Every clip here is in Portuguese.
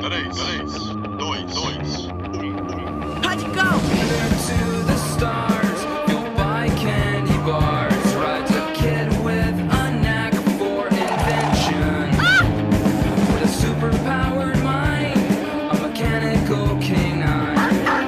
3, 2, 1. How'd you go? To the stars, fueled by candy bars. Rides a kid with a knack for invention. With a superpowered mind, a mechanical canine.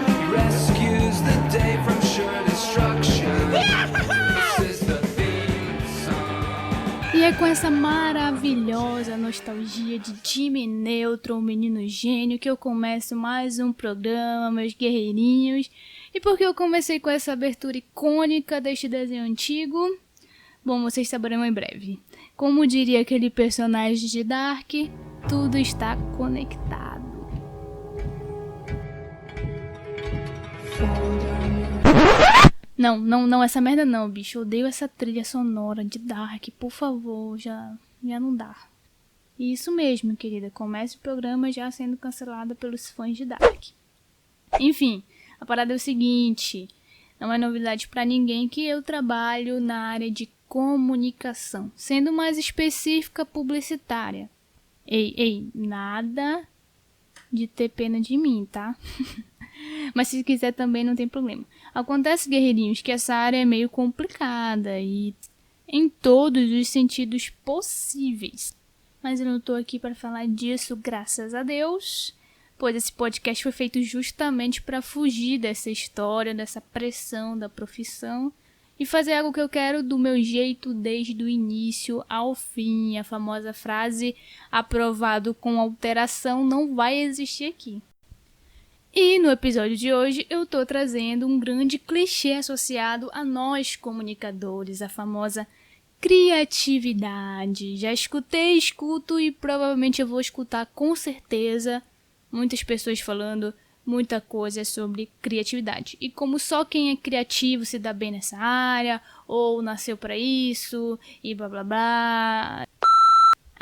He rescues the day from sure destruction. This is the theme song. E é com essa maravilhosa nostalgia de Jimmy Neutron, o menino gênio, que eu começo mais um programa, meus guerreirinhos. E por que eu comecei com essa abertura icônica deste desenho antigo? Bom, vocês saberão em breve. Como diria aquele personagem de Dark, tudo está conectado. Não, essa merda não, bicho. Eu odeio essa trilha sonora de Dark. Por favor, já não dá. Isso mesmo, querida. Comece o programa já sendo cancelada pelos fãs de Dark. Enfim, a parada é o seguinte. Não é novidade pra ninguém que eu trabalho na área de comunicação. Sendo mais específica, publicitária. Ei, nada de ter pena de mim, tá? Mas se quiser também não tem problema. Acontece, guerreirinhos, que essa área é meio complicada e em todos os sentidos possíveis. Mas eu não tô aqui para falar disso, graças a Deus, pois esse podcast foi feito justamente para fugir dessa história, dessa pressão da profissão e fazer algo que eu quero do meu jeito desde o início ao fim. A famosa frase aprovado com alteração não vai existir aqui. E no episódio de hoje eu tô trazendo um grande clichê associado a nós comunicadores, a famosa criatividade. Já escutei, escuto e provavelmente eu vou escutar com certeza muitas pessoas falando muita coisa sobre criatividade. E como só quem é criativo se dá bem nessa área, ou nasceu pra isso, e blá blá blá.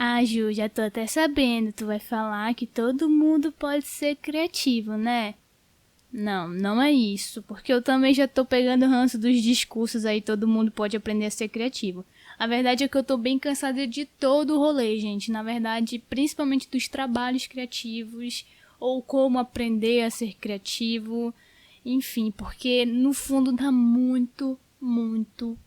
Ah, Ju, já tô até sabendo, tu vai falar que todo mundo pode ser criativo, né? Não é isso, porque eu também já tô pegando ranço dos discursos aí, todo mundo pode aprender a ser criativo. A verdade é que eu tô bem cansada de todo o rolê, gente. Na verdade, principalmente dos trabalhos criativos, ou como aprender a ser criativo, enfim, porque no fundo dá muito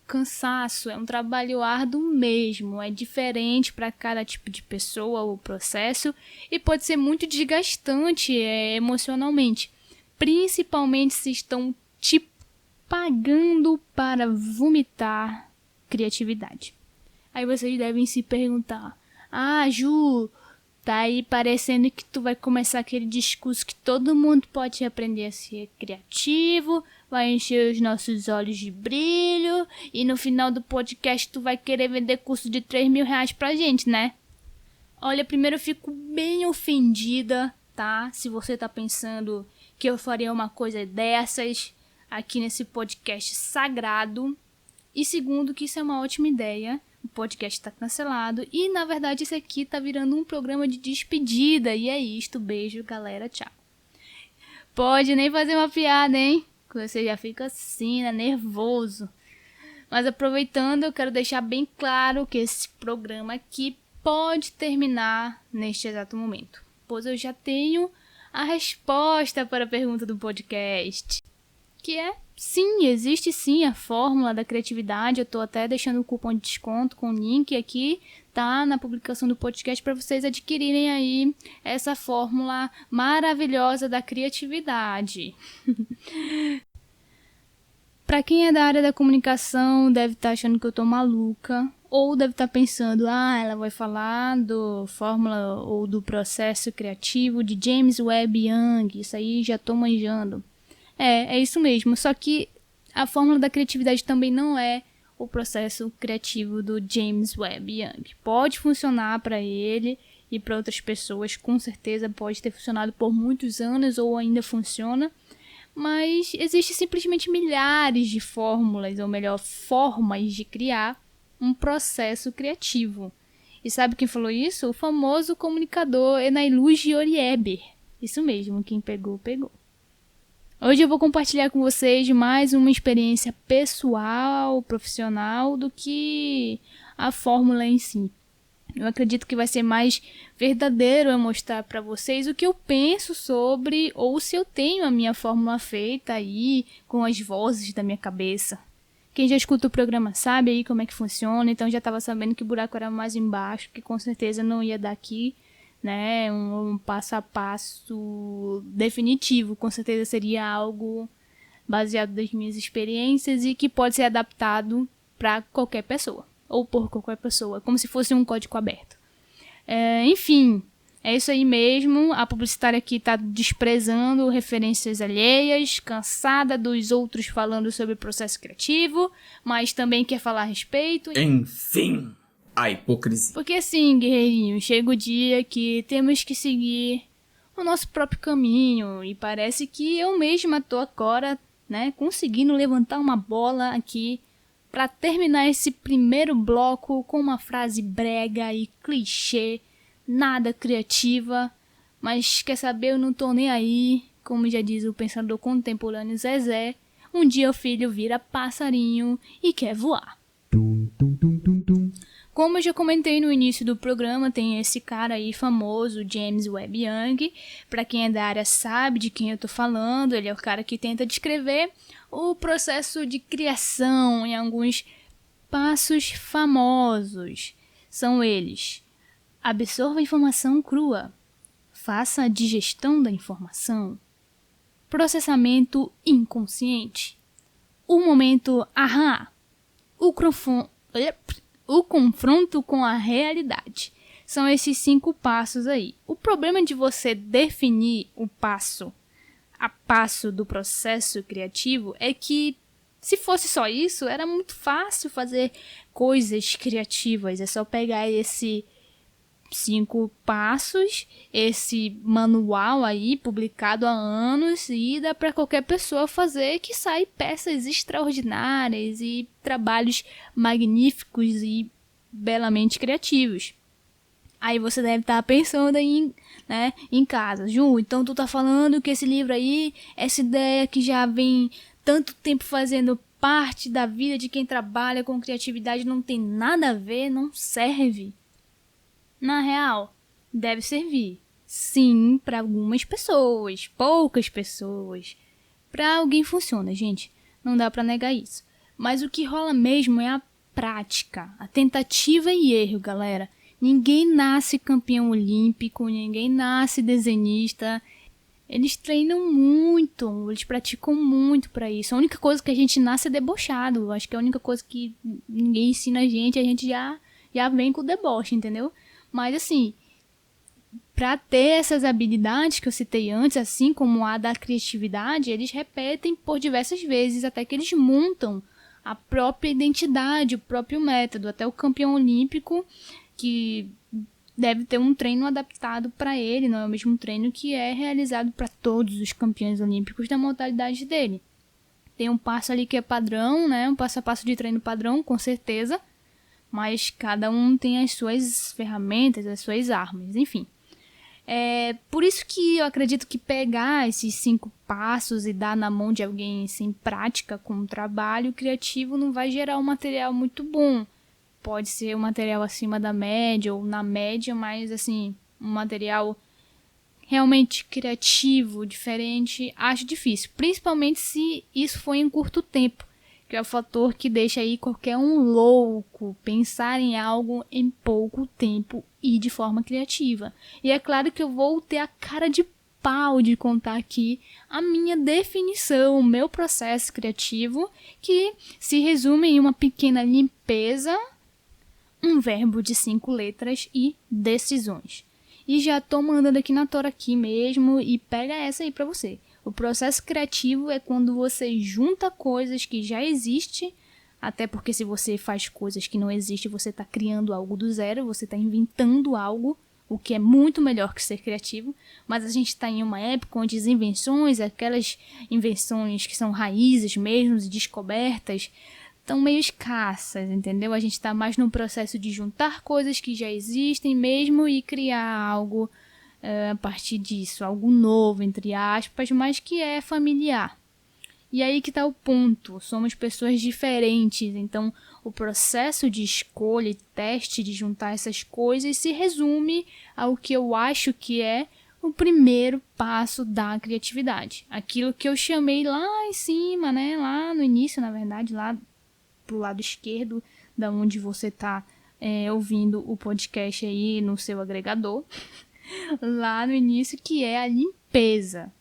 cansaço, é um trabalho árduo mesmo, é diferente para cada tipo de pessoa o processo e pode ser muito desgastante emocionalmente, principalmente se estão te pagando para vomitar criatividade. Aí vocês devem se perguntar, Ju, tá aí parecendo que tu vai começar aquele discurso que todo mundo pode aprender a ser criativo, vai encher os nossos olhos de brilho e no final do podcast tu vai querer vender curso de 3 mil reais pra gente, né? Olha, primeiro eu fico bem ofendida, tá? Se você tá pensando que eu faria uma coisa dessas aqui nesse podcast sagrado. E segundo, que isso é uma ótima ideia. O podcast tá cancelado e, na verdade, esse aqui tá virando um programa de despedida. E é isto. Beijo, galera. Tchau. Pode nem fazer uma piada, hein? Que você já fica assim, né? Nervoso. Mas aproveitando, eu quero deixar bem claro que esse programa aqui pode terminar neste exato momento. Pois eu já tenho a resposta para a pergunta do podcast. Que é, sim, existe sim a fórmula da criatividade. Eu tô até deixando o cupom de desconto com o link aqui, tá? Na publicação do podcast para vocês adquirirem aí essa fórmula maravilhosa da criatividade. Para quem é da área da comunicação, deve estar achando que eu tô maluca. Ou deve estar pensando, ela vai falar do fórmula ou do processo criativo de James Webb Young. Isso aí já tô manjando. É isso mesmo, só que a fórmula da criatividade também não é o processo criativo do James Webb Young. Pode funcionar para ele e para outras pessoas, com certeza pode ter funcionado por muitos anos ou ainda funciona, mas existe simplesmente milhares de fórmulas, ou melhor, formas de criar um processo criativo. E sabe quem falou isso? O famoso comunicador Enailuji Orieber. Isso mesmo, quem pegou, pegou. Hoje eu vou compartilhar com vocês mais uma experiência pessoal, profissional, do que a fórmula em si. Eu acredito que vai ser mais verdadeiro eu mostrar para vocês o que eu penso sobre, ou se eu tenho a minha fórmula feita aí com as vozes da minha cabeça. Quem já escuta o programa sabe aí como é que funciona, então já estava sabendo que o buraco era mais embaixo, que com certeza não ia dar aqui, né, um passo a passo definitivo, com certeza seria algo baseado nas minhas experiências e que pode ser adaptado para qualquer pessoa, ou por qualquer pessoa, como se fosse um código aberto. Enfim, é isso aí mesmo, a publicitária aqui tá desprezando referências alheias, cansada dos outros falando sobre processo criativo, mas também quer falar a respeito. Enfim, a hipocrisia. Porque assim, guerreirinho, chega o dia que temos que seguir o nosso próprio caminho, e parece que eu mesma tô agora, né, conseguindo levantar uma bola aqui para terminar esse primeiro bloco com uma frase brega e clichê, nada criativa, mas quer saber, eu não tô nem aí, como já diz o pensador contemporâneo Zezé, um dia o filho vira passarinho e quer voar. Como eu já comentei no início do programa, tem esse cara aí famoso, James Webb Young. Para quem é da área sabe de quem eu tô falando, ele é o cara que tenta descrever o processo de criação em alguns passos famosos. São eles: absorva a informação crua, faça a digestão da informação, processamento inconsciente, o momento ahá, o confronto com a realidade. São esses 5 passos aí. O problema de você definir o passo a passo do processo criativo é que, se fosse só isso, era muito fácil fazer coisas criativas. É só pegar esse 5 passos, esse manual aí publicado há anos, e dá para qualquer pessoa fazer, que sai peças extraordinárias e trabalhos magníficos e belamente criativos. Aí você deve estar pensando aí, né, em casa: Ju, então tu tá falando que esse livro aí, essa ideia que já vem tanto tempo fazendo parte da vida de quem trabalha com criatividade, não tem nada a ver, não serve? Na real, deve servir, sim, para algumas pessoas, poucas pessoas. Para alguém funciona, gente, não dá para negar isso. Mas o que rola mesmo é a prática, a tentativa e erro, galera. Ninguém nasce campeão olímpico, ninguém nasce desenhista. Eles treinam muito, eles praticam muito para isso. A única coisa que a gente nasce é debochado. Acho que é a única coisa que ninguém ensina a gente já vem com o deboche, entendeu? Mas assim, para ter essas habilidades que eu citei antes, assim como a da criatividade, eles repetem por diversas vezes até que eles montam a própria identidade, o próprio método. Até o campeão olímpico, que deve ter um treino adaptado para ele, não é o mesmo treino que é realizado para todos os campeões olímpicos da modalidade dele. Tem um passo ali que é padrão, né? Um passo a passo de treino padrão, com certeza, mas cada um tem as suas ferramentas, as suas armas, enfim. Por isso que eu acredito que pegar esses 5 passos e dar na mão de alguém sem prática com um trabalho criativo não vai gerar um material muito bom. Pode ser um material acima da média ou na média, mas assim, um material realmente criativo, diferente, acho difícil. Principalmente se isso for em curto tempo, que é o fator que deixa aí qualquer um louco pensar em algo em pouco tempo e de forma criativa. E é claro que eu vou ter a cara de pau de contar aqui a minha definição, o meu processo criativo, que se resume em uma pequena limpeza, um verbo de 5 letras e decisões. E já tô mandando aqui na tora aqui mesmo, e pega essa aí pra você. O processo criativo é quando você junta coisas que já existem, até porque se você faz coisas que não existem, você está criando algo do zero, você está inventando algo, o que é muito melhor que ser criativo. Mas a gente está em uma época onde as invenções, aquelas invenções que são raízes mesmo, descobertas, estão meio escassas, entendeu? A gente está mais no processo de juntar coisas que já existem mesmo e criar algo a partir disso, algo novo, entre aspas, mas que é familiar. E aí que tá o ponto, somos pessoas diferentes, então o processo de escolha e teste de juntar essas coisas se resume ao que eu acho que é o primeiro passo da criatividade. Aquilo que eu chamei lá em cima, né, lá no início, na verdade, lá pro lado esquerdo, da onde você tá ouvindo o podcast aí no seu agregador, lá no início, que é a limpeza,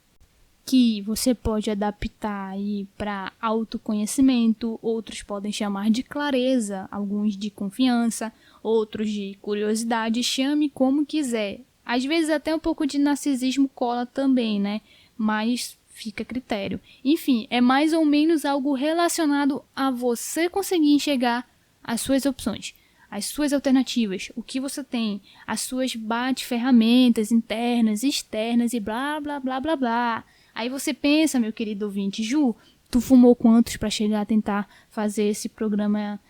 que você pode adaptar aí para autoconhecimento, outros podem chamar de clareza, alguns de confiança, outros de curiosidade, chame como quiser. Às vezes até um pouco de narcisismo cola também, né? Mas fica a critério. Enfim, é mais ou menos algo relacionado a você conseguir enxergar as suas opções, as suas alternativas, o que você tem, as suas bate-ferramentas internas, externas e blá, blá, blá, blá, blá. Aí você pensa, meu querido ouvinte, Ju, tu fumou quantos para chegar a tentar fazer esse programa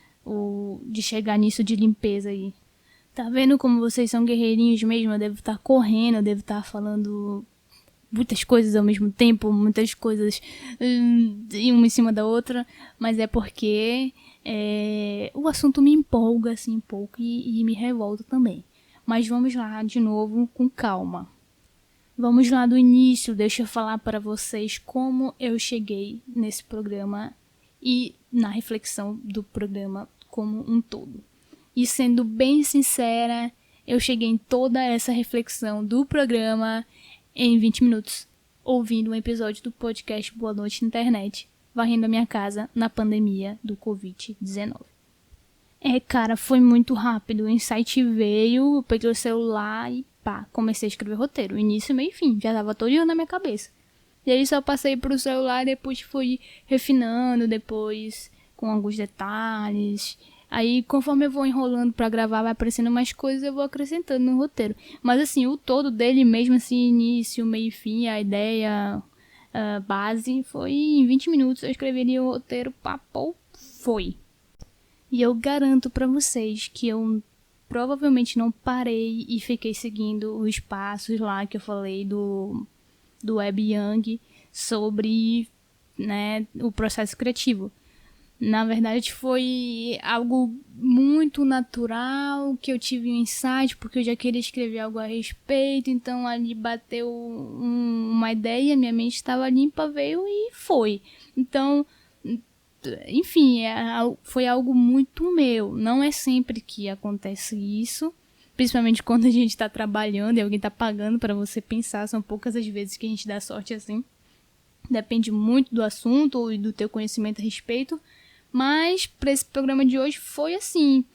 de chegar nisso de limpeza aí? Tá vendo como vocês são guerreirinhos mesmo? Eu devo estar correndo, eu devo estar falando muitas coisas ao mesmo tempo, muitas coisas uma em cima da outra, mas é porque o assunto me empolga assim um pouco e me revolta também. Mas vamos lá de novo com calma. Vamos lá do início, deixa eu falar para vocês como eu cheguei nesse programa e na reflexão do programa como um todo. E sendo bem sincera, eu cheguei em toda essa reflexão do programa em 20 minutos, ouvindo um episódio do podcast Boa Noite Internet, varrendo a minha casa na pandemia do Covid-19. Cara, foi muito rápido, o insight veio, eu peguei o celular e pá, comecei a escrever roteiro, início, meio e fim, já tava todo dia na minha cabeça. E aí só passei pro celular e depois fui refinando, depois com alguns detalhes. Aí conforme eu vou enrolando pra gravar, vai aparecendo mais coisas, eu vou acrescentando no roteiro. Mas assim, o todo dele mesmo, assim, início, meio e fim, a ideia base, foi em 20 minutos eu escreveria o roteiro, papo, foi. E eu garanto pra vocês que eu provavelmente não parei e fiquei seguindo os passos lá que eu falei do Web Young sobre, né, o processo criativo. Na verdade foi algo muito natural, que eu tive um insight, porque eu já queria escrever algo a respeito, então ali bateu uma ideia, minha mente estava limpa, veio e foi. Então, enfim, foi algo muito meu. Não é sempre que acontece isso, principalmente quando a gente está trabalhando e alguém está pagando para você pensar, são poucas as vezes que a gente dá sorte assim. Depende muito do assunto e do teu conhecimento a respeito. Mas para esse programa de hoje foi assim.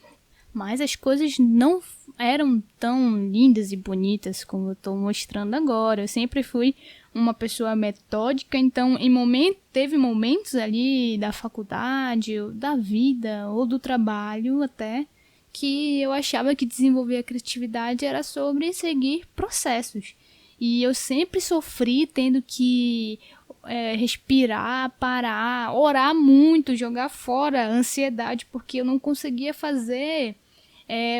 Mas as coisas não eram tão lindas e bonitas como eu estou mostrando agora. Eu sempre fui uma pessoa metódica, então teve momentos ali da faculdade, ou da vida, ou do trabalho até, que eu achava que desenvolver a criatividade era sobre seguir processos. E eu sempre sofri tendo que respirar, parar, orar muito, jogar fora a ansiedade, porque eu não conseguia fazer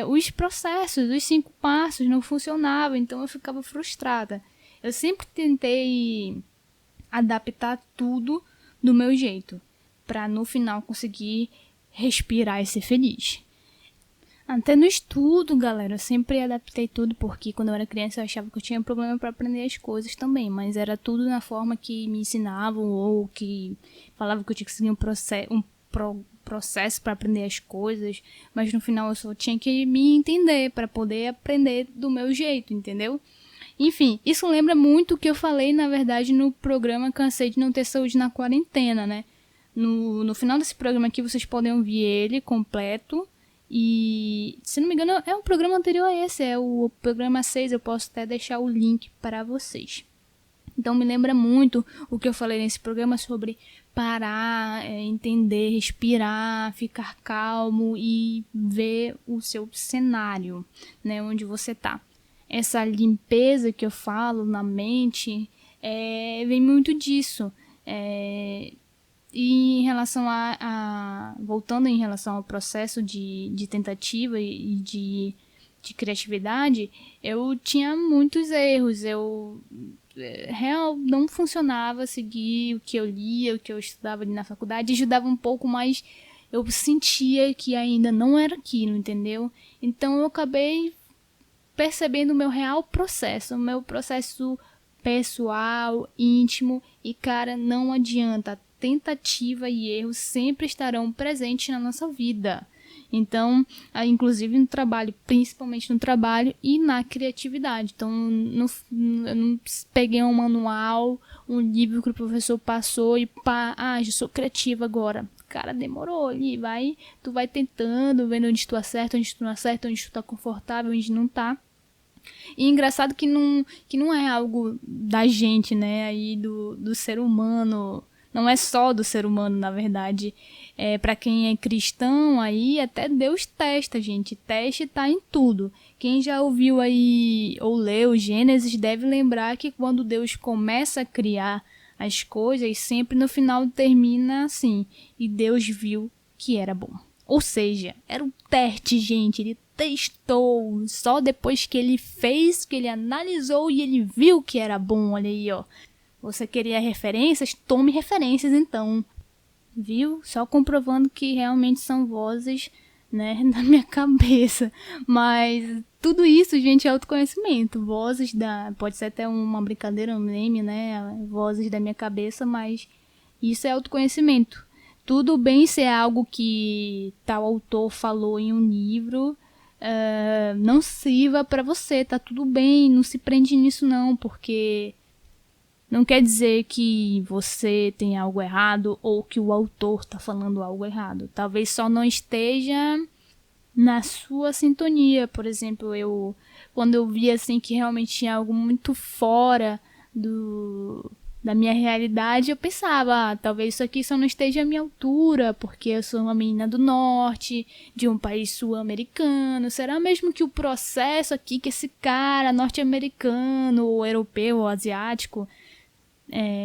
os processos, os 5 passos, não funcionava, então eu ficava frustrada. Eu sempre tentei adaptar tudo do meu jeito, para no final conseguir respirar e ser feliz. Até no estudo, galera, eu sempre adaptei tudo, porque quando eu era criança eu achava que eu tinha problema para aprender as coisas também, mas era tudo na forma que me ensinavam ou que falavam que eu tinha que seguir um processo para aprender as coisas, mas no final eu só tinha que me entender para poder aprender do meu jeito, entendeu? Enfim, isso lembra muito o que eu falei, na verdade, no programa Cansei de Não Ter Saúde na Quarentena, né? No final desse programa aqui vocês podem ouvir ele completo. E, se não me engano, é um programa anterior a esse, é o programa 6, eu posso até deixar o link para vocês. Então me lembra muito o que eu falei nesse programa sobre parar, entender, respirar, ficar calmo e ver o seu cenário, né, onde você tá. Essa limpeza que eu falo na mente vem muito disso. E em relação voltando em relação ao processo de tentativa e de de criatividade, eu tinha muitos erros. Real não funcionava seguir o que eu lia, o que eu estudava ali na faculdade, ajudava um pouco, mas eu sentia que ainda não era aquilo, entendeu? Então eu acabei percebendo o meu real processo, o meu processo pessoal, íntimo, e cara, não adianta, tentativa e erro sempre estarão presentes na nossa vida. Então, inclusive no trabalho, principalmente no trabalho e na criatividade. Então, eu não peguei um manual, um livro que o professor passou e já sou criativa agora. Cara, demorou ali, tu vai tentando, vendo onde tu acerta, onde tu não acerta, onde tu tá confortável, onde não tá. E engraçado que não é algo da gente, né, aí do ser humano, não é só do ser humano, na verdade. Para quem é cristão, aí até Deus testa, gente. Teste tá em tudo. Quem já ouviu aí ou leu Gênesis deve lembrar que quando Deus começa a criar as coisas, sempre no final termina assim: e Deus viu que era bom. Ou seja, era um teste, gente. Ele testou. Só depois que ele fez, que ele analisou e ele viu que era bom. Olha aí, ó. Você queria referências? Tome referências, então. Viu? Só comprovando que realmente são vozes, né, da minha cabeça. Mas tudo isso, gente, é autoconhecimento. Vozes pode ser até uma brincadeira, um meme, né? Vozes da minha cabeça, mas isso é autoconhecimento. Tudo bem se é algo que tal autor falou em um livro, não sirva pra você, tá tudo bem, não se prende nisso não, porque não quer dizer que você tem algo errado ou que o autor tá falando algo errado. Talvez só não esteja na sua sintonia. Por exemplo, quando eu vi assim que realmente tinha algo muito fora da minha realidade, eu pensava, talvez isso aqui só não esteja à minha altura, porque eu sou uma menina do norte, de um país sul-americano. Será mesmo que o processo aqui, que esse cara norte-americano, ou europeu, ou asiático,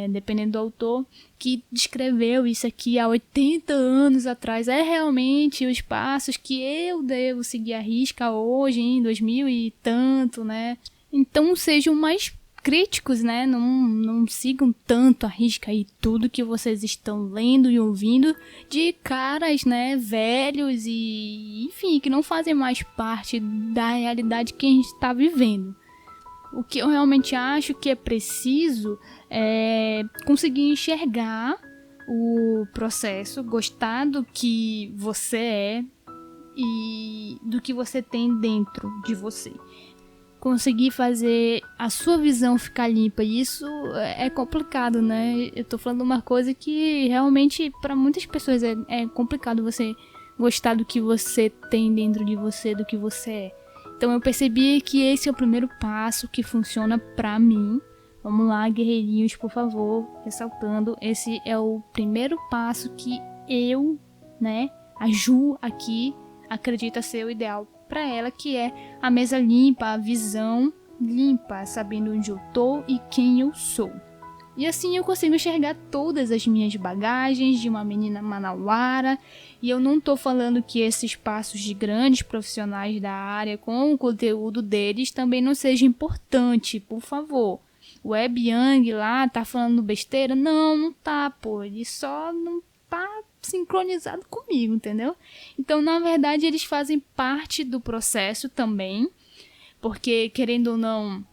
dependendo do autor, que descreveu isso aqui há 80 anos atrás, é realmente os passos que eu devo seguir à risca hoje, em 2000 e tanto, né? Então sejam mais críticos, né? Não sigam tanto à risca aí tudo que vocês estão lendo e ouvindo de caras, né, velhos e, enfim, que não fazem mais parte da realidade que a gente está vivendo. O que eu realmente acho que é preciso é conseguir enxergar o processo, gostar do que você é e do que você tem dentro de você. Conseguir fazer a sua visão ficar limpa. E isso é complicado, né? Eu tô falando uma coisa que realmente para muitas pessoas é complicado você gostar do que você tem dentro de você, do que você é. Então eu percebi que esse é o primeiro passo que funciona pra mim. Vamos lá, guerreirinhos, por favor, ressaltando, esse é o primeiro passo que eu, né, a Ju aqui, acredita ser o ideal pra ela, que é a mesa limpa, a visão limpa, sabendo onde eu tô e quem eu sou. E assim eu consigo enxergar todas as minhas bagagens de uma menina manauara. E eu não tô falando que esses passos de grandes profissionais da área com o conteúdo deles também não seja importante, por favor. O Web Yang lá tá falando besteira? Não tá, pô. Ele só não tá sincronizado comigo, entendeu? Então, na verdade, eles fazem parte do processo também. Porque, querendo ou não,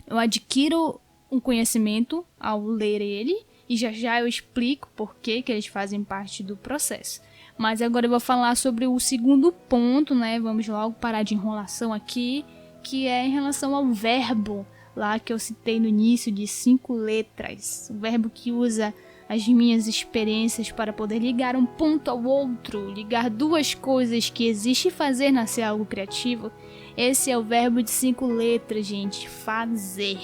eu adquiro um conhecimento ao ler ele, e já eu explico por que eles fazem parte do processo. Mas agora eu vou falar sobre o segundo ponto, né? Vamos logo parar de enrolação aqui, que é em relação ao verbo, lá que eu citei no início, de 5 letras. O verbo que usa as minhas experiências para poder ligar um ponto ao outro, ligar duas coisas que existe e fazer nascer algo criativo. Esse é o verbo de 5 letras, gente. Fazer.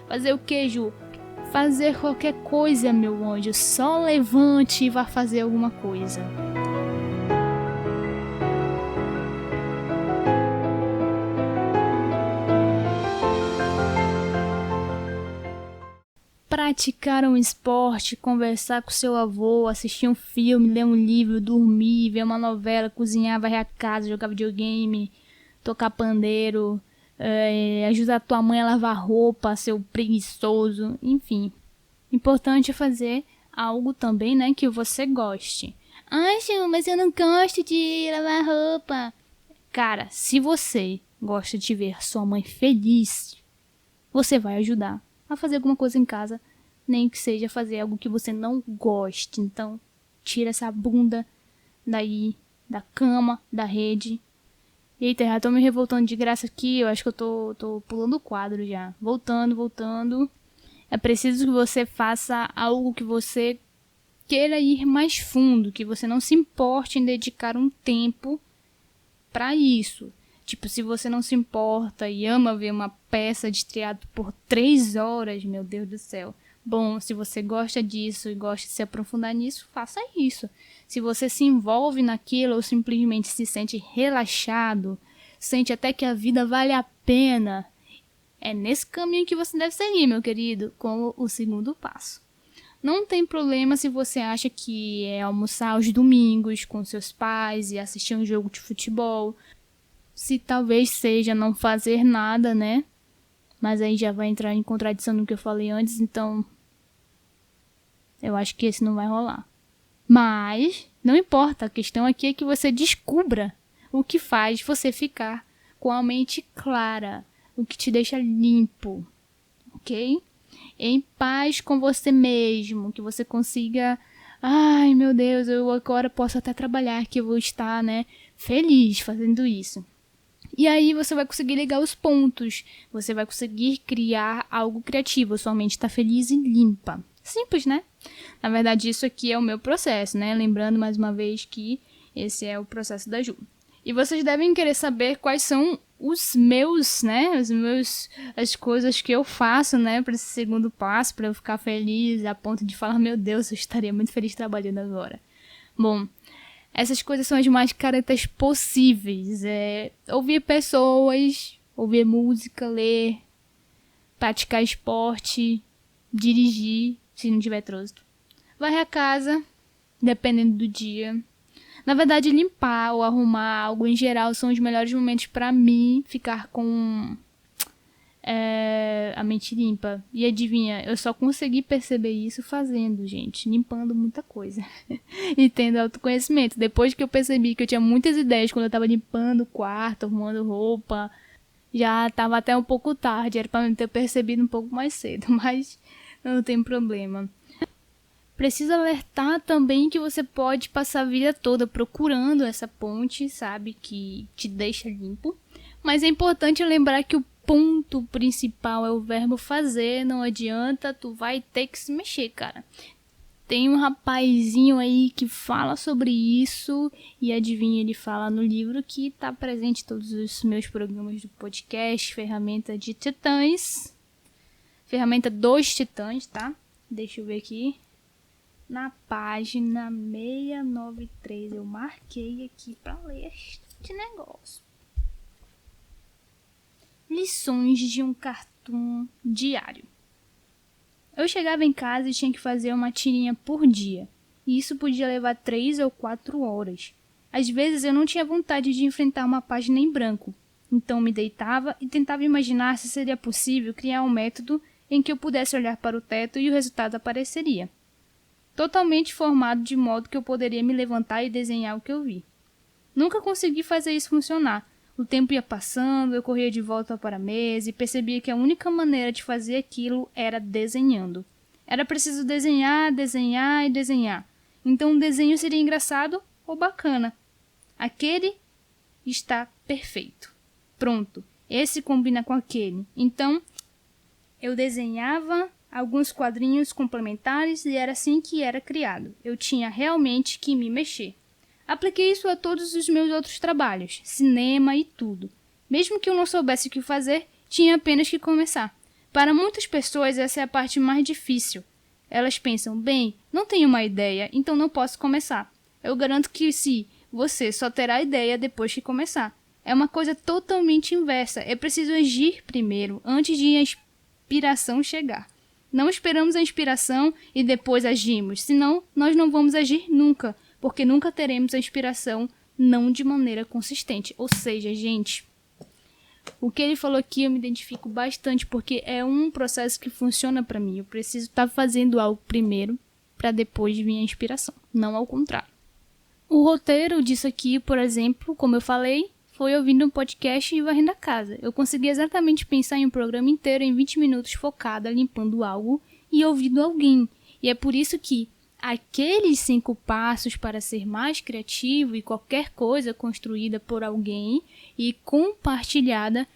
Fazer o que, Ju? Fazer qualquer coisa, meu anjo. Só levante e vá fazer alguma coisa. Praticar um esporte, conversar com seu avô, assistir um filme, ler um livro, dormir, ver uma novela, cozinhar, varrer a casa, jogar videogame. tocar pandeiro, ajudar tua mãe a lavar roupa, seu preguiçoso, enfim. Importante é fazer algo também, né, que você goste. Ai, Ju, mas eu não gosto de lavar roupa. Cara, se você gosta de ver sua mãe feliz, você vai ajudar a fazer alguma coisa em casa, nem que seja fazer algo que você não goste. Então, tira essa bunda daí, da cama, da rede. Eita, já tô me revoltando de graça aqui, eu acho que eu tô pulando o quadro já. Voltando. É preciso que você faça algo que você queira ir mais fundo, que você não se importe em dedicar um tempo pra isso. Tipo, se você não se importa e ama ver uma peça de teatro por 3 horas, meu Deus do céu. Bom, se você gosta disso e gosta de se aprofundar nisso, faça isso. Se você se envolve naquilo ou simplesmente se sente relaxado, sente até que a vida vale a pena, é nesse caminho que você deve seguir, meu querido, como o segundo passo. Não tem problema se você acha que é almoçar aos domingos com seus pais e assistir um jogo de futebol. Se talvez seja não fazer nada, né? Mas aí já vai entrar em contradição no que eu falei antes, então eu acho que esse não vai rolar. Mas não importa, a questão aqui é que você descubra o que faz você ficar com a mente clara, o que te deixa limpo, ok? Em paz com você mesmo, que você consiga, ai meu Deus, eu agora posso até trabalhar, que eu vou estar, né, feliz fazendo isso. E aí você vai conseguir ligar os pontos, você vai conseguir criar algo criativo, sua mente está feliz e limpa. Simples, né? Na verdade, isso aqui é o meu processo, né? Lembrando mais uma vez que esse é o processo da Ju. E vocês devem querer saber quais são os meus, né? As coisas que eu faço, né? Para esse segundo passo, para eu ficar feliz a ponto de falar, meu Deus, eu estaria muito feliz trabalhando agora. Bom, essas coisas são as mais caretas possíveis. Ouvir pessoas, ouvir música, ler, praticar esporte, dirigir, se não tiver trânsito. Varrer a casa, dependendo do dia. Na verdade, limpar ou arrumar algo em geral são os melhores momentos pra mim ficar com a mente limpa. E adivinha, eu só consegui perceber isso fazendo, gente, limpando muita coisa. E tendo autoconhecimento. Depois que eu percebi que eu tinha muitas ideias quando eu tava limpando o quarto, arrumando roupa, já tava até um pouco tarde, era pra eu ter percebido um pouco mais cedo, mas não tem problema. Preciso alertar também que você pode passar a vida toda procurando essa ponte, sabe, que te deixa limpo. Mas é importante lembrar que o ponto principal é o verbo fazer, não adianta, tu vai ter que se mexer, cara. Tem um rapazinho aí que fala sobre isso e adivinha, ele fala no livro que tá presente em todos os meus programas do podcast, Ferramenta de Titãs. Ferramenta dos Titãs, tá? Deixa eu ver aqui. Na página 693, eu marquei aqui pra ler este negócio. Lições de um cartoon diário. Eu chegava em casa e tinha que fazer uma tirinha por dia. E isso podia levar 3 ou 4 horas. Às vezes eu não tinha vontade de enfrentar uma página em branco. Então me deitava e tentava imaginar se seria possível criar um método em que eu pudesse olhar para o teto e o resultado apareceria. Totalmente formado de modo que eu poderia me levantar e desenhar o que eu vi. Nunca consegui fazer isso funcionar. O tempo ia passando, eu corria de volta para a mesa e percebia que a única maneira de fazer aquilo era desenhando. Era preciso desenhar, desenhar e desenhar. Então um desenho seria engraçado ou bacana. Aquele está perfeito. Pronto, esse combina com aquele. Então eu desenhava alguns quadrinhos complementares e era assim que era criado. Eu tinha realmente que me mexer. Apliquei isso a todos os meus outros trabalhos, cinema e tudo. Mesmo que eu não soubesse o que fazer, tinha apenas que começar. Para muitas pessoas essa é a parte mais difícil. Elas pensam, bem, não tenho uma ideia, então não posso começar. Eu garanto que você só terá ideia depois que começar. É uma coisa totalmente inversa. É preciso agir primeiro, antes de a inspiração chegar. Não esperamos a inspiração e depois agimos, senão nós não vamos agir nunca, porque nunca teremos a inspiração não de maneira consistente. Ou seja, gente, O que ele falou aqui eu me identifico bastante, porque é um processo que funciona pra mim. Eu preciso estar fazendo algo primeiro pra depois vir a inspiração, não ao contrário. O roteiro disso aqui, por exemplo, como eu falei, foi ouvindo um podcast e varrendo a casa. Eu consegui exatamente pensar em um programa inteiro em 20 minutos focada, limpando algo e ouvindo alguém. E é por isso que aqueles 5 passos para ser mais criativo e qualquer coisa construída por alguém e compartilhada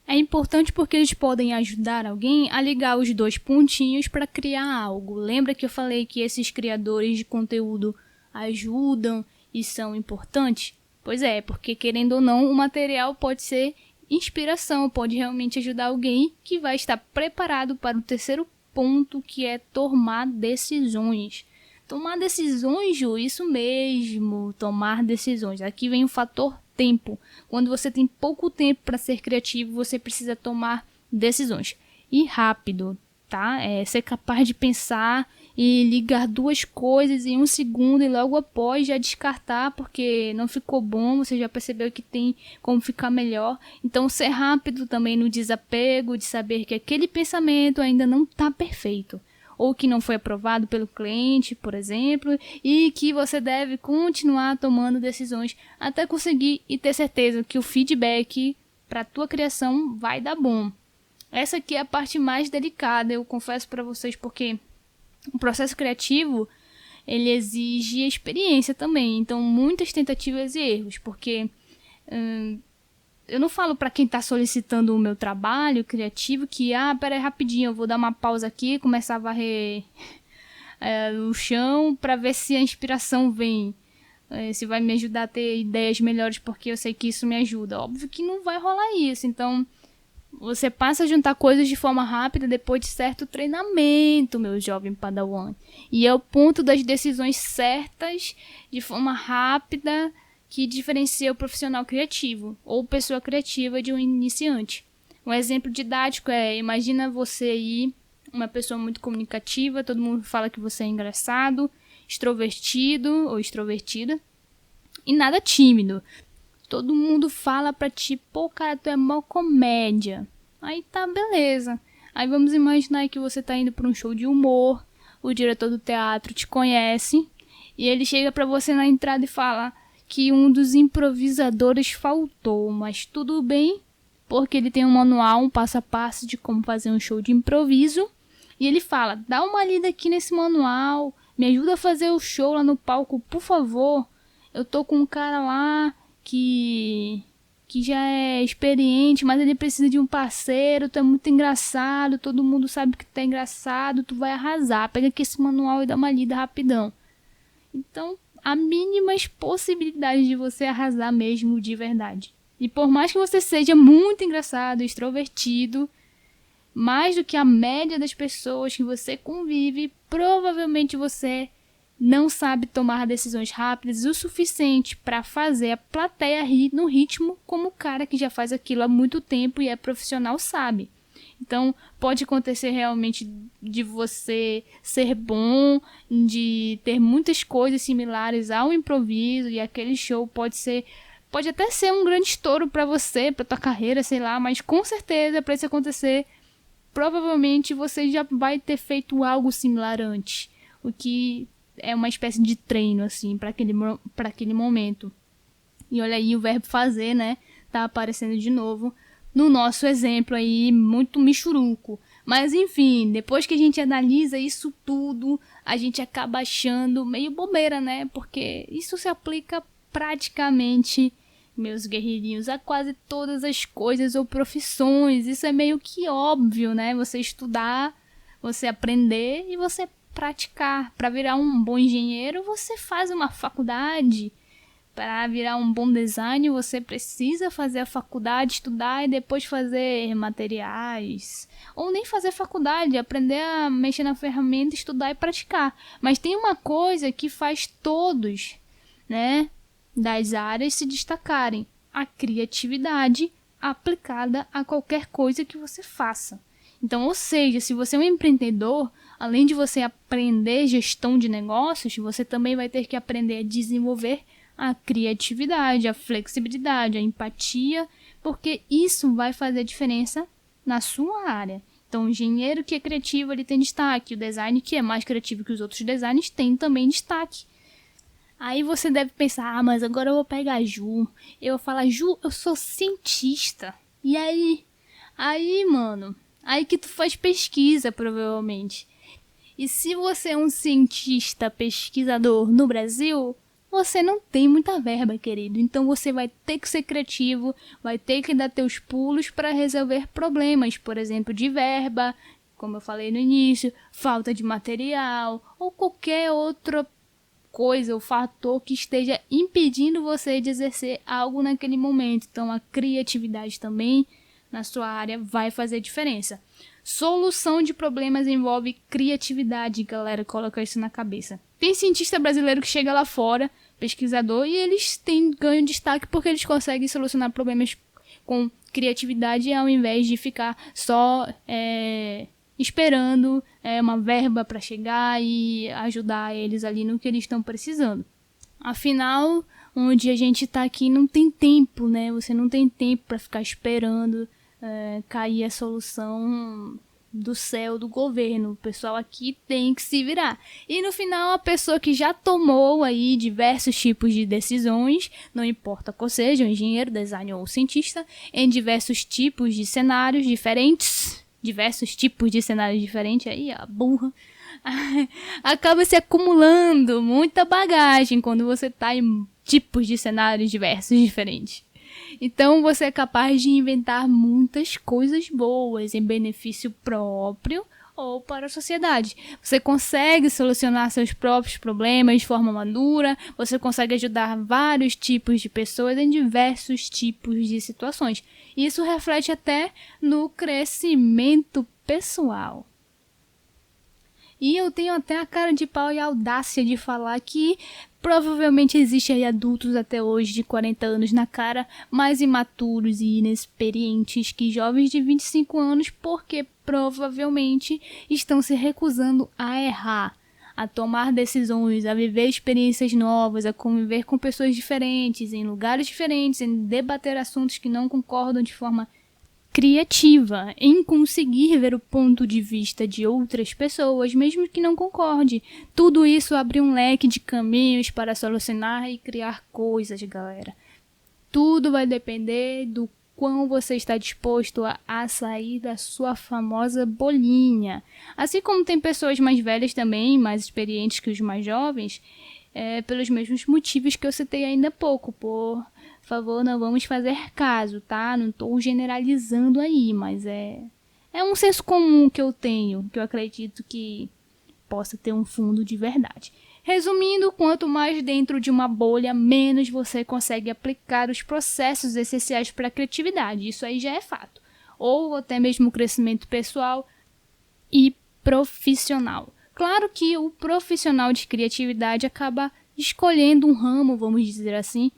é importante, porque eles podem ajudar alguém a ligar os 2 pontinhos para criar algo. Lembra que eu falei que esses criadores de conteúdo ajudam e são importantes? Pois é, porque querendo ou não, o material pode ser inspiração, pode realmente ajudar alguém que vai estar preparado para o terceiro ponto, que é tomar decisões. Tomar decisões, Ju, isso mesmo, tomar decisões. Aqui vem o fator tempo. Quando você tem pouco tempo para ser criativo, você precisa tomar decisões. E rápido, tá? Ser capaz de pensar e ligar 2 coisas em 1 segundo e logo após já descartar porque não ficou bom, você já percebeu que tem como ficar melhor. Então ser rápido também no desapego, de saber que aquele pensamento ainda não está perfeito, ou que não foi aprovado pelo cliente, por exemplo, e que você deve continuar tomando decisões até conseguir e ter certeza que o feedback para a tua criação vai dar bom. Essa aqui é a parte mais delicada, eu confesso para vocês, porque o processo criativo, ele exige experiência também, então muitas tentativas e erros, porque eu não falo para quem está solicitando o meu trabalho criativo que, peraí rapidinho, eu vou dar uma pausa aqui, começar a varrer o chão para ver se a inspiração vem, se vai me ajudar a ter ideias melhores, porque eu sei que isso me ajuda. Óbvio que não vai rolar isso, então você passa a juntar coisas de forma rápida depois de certo treinamento, meu jovem padawan. E é o ponto das decisões certas de forma rápida que diferencia o profissional criativo ou pessoa criativa de um iniciante. Um exemplo didático imagina você aí, uma pessoa muito comunicativa, todo mundo fala que você é engraçado, extrovertido ou extrovertida e nada tímido. Todo mundo fala pra ti, pô, cara, tu é mó comédia. Aí tá, beleza. Aí vamos imaginar que você tá indo pra um show de humor, o diretor do teatro te conhece, e ele chega pra você na entrada e fala que um dos improvisadores faltou, mas tudo bem, porque ele tem um manual, um passo a passo de como fazer um show de improviso, e ele fala, dá uma lida aqui nesse manual, me ajuda a fazer o show lá no palco, por favor. Eu tô com um cara lá que já é experiente, mas ele precisa de um parceiro, tu é muito engraçado, todo mundo sabe que tu é engraçado, tu vai arrasar, pega aqui esse manual e dá uma lida rapidão. Então, há mínimas possibilidades de você arrasar mesmo de verdade. E por mais que você seja muito engraçado, extrovertido, mais do que a média das pessoas que você convive, provavelmente você não sabe tomar decisões rápidas o suficiente para fazer a plateia rir no ritmo como o cara que já faz aquilo há muito tempo e é profissional sabe. Então, pode acontecer realmente de você ser bom, de ter muitas coisas similares ao improviso, e aquele show pode até ser um grande estouro para você, para tua carreira, sei lá, mas com certeza para isso acontecer, provavelmente você já vai ter feito algo similar antes, o que é uma espécie de treino, assim, para aquele momento. E olha aí o verbo fazer, né? Tá aparecendo de novo no nosso exemplo aí, muito michuruco. Mas enfim, depois que a gente analisa isso tudo, a gente acaba achando meio bobeira, né? Porque isso se aplica praticamente, meus guerreirinhos, a quase todas as coisas ou profissões. Isso é meio que óbvio, né? Você estudar, você aprender e você praticar. Para virar um bom engenheiro, você faz uma faculdade. Para virar um bom design, você precisa fazer a faculdade, estudar e depois fazer materiais. Ou nem fazer faculdade, aprender a mexer na ferramenta, estudar e praticar. Mas tem uma coisa que faz todos, né, das áreas se destacarem: a criatividade aplicada a qualquer coisa que você faça. Então, ou seja, se você é um empreendedor, além de você aprender gestão de negócios, você também vai ter que aprender a desenvolver a criatividade, a flexibilidade, a empatia, porque isso vai fazer diferença na sua área. Então, o engenheiro que é criativo, ele tem destaque. O design que é mais criativo que os outros designers tem também destaque. Aí você deve pensar, mas agora eu vou pegar a Ju. Eu vou falar, Ju, eu sou cientista. E aí? Aí, mano, aí que tu faz pesquisa, provavelmente. E se você é um cientista pesquisador no Brasil, você não tem muita verba, querido. Então você vai ter que ser criativo, vai ter que dar teus pulos para resolver problemas, por exemplo, de verba, como eu falei no início, falta de material ou qualquer outra coisa ou fator que esteja impedindo você de exercer algo naquele momento. Então a criatividade também na sua área vai fazer diferença. Solução de problemas envolve criatividade, galera, coloca isso na cabeça. Tem cientista brasileiro que chega lá fora, pesquisador, e eles ganham destaque porque eles conseguem solucionar problemas com criatividade ao invés de ficar só esperando uma verba para chegar e ajudar eles ali no que eles estão precisando. Afinal, onde a gente está aqui não tem tempo, né? Você não tem tempo para ficar esperando cair a solução do céu do governo. O pessoal aqui tem que se virar. E no final, a pessoa que já tomou aí diversos tipos de decisões, não importa qual seja, um engenheiro, designer ou cientista, em diversos tipos de cenários diferentes, aí a burra, acaba se acumulando muita bagagem quando você está em tipos de cenários diversos, diferentes. Então você é capaz de inventar muitas coisas boas em benefício próprio ou para a sociedade. Você consegue solucionar seus próprios problemas de forma madura, você consegue ajudar vários tipos de pessoas em diversos tipos de situações. Isso reflete até no crescimento pessoal. E eu tenho até a cara de pau e a audácia de falar que provavelmente existe aí adultos até hoje de 40 anos na cara, mais imaturos e inexperientes que jovens de 25 anos, porque provavelmente estão se recusando a errar, a tomar decisões, a viver experiências novas, a conviver com pessoas diferentes, em lugares diferentes, em debater assuntos que não concordam de forma criativa, em conseguir ver o ponto de vista de outras pessoas, mesmo que não concorde. Tudo isso abre um leque de caminhos para solucionar e criar coisas, galera. Tudo vai depender do quão você está disposto a sair da sua famosa bolinha. Assim como tem pessoas mais velhas também, mais experientes que os mais jovens, pelos mesmos motivos que eu citei ainda há pouco, por favor, não vamos fazer caso, tá? Não estou generalizando aí, mas é um senso comum que eu tenho, que eu acredito que possa ter um fundo de verdade. Resumindo, quanto mais dentro de uma bolha, menos você consegue aplicar os processos essenciais para a criatividade. Isso aí já é fato. Ou até mesmo crescimento pessoal e profissional. Claro que o profissional de criatividade acaba escolhendo um ramo, vamos dizer assim,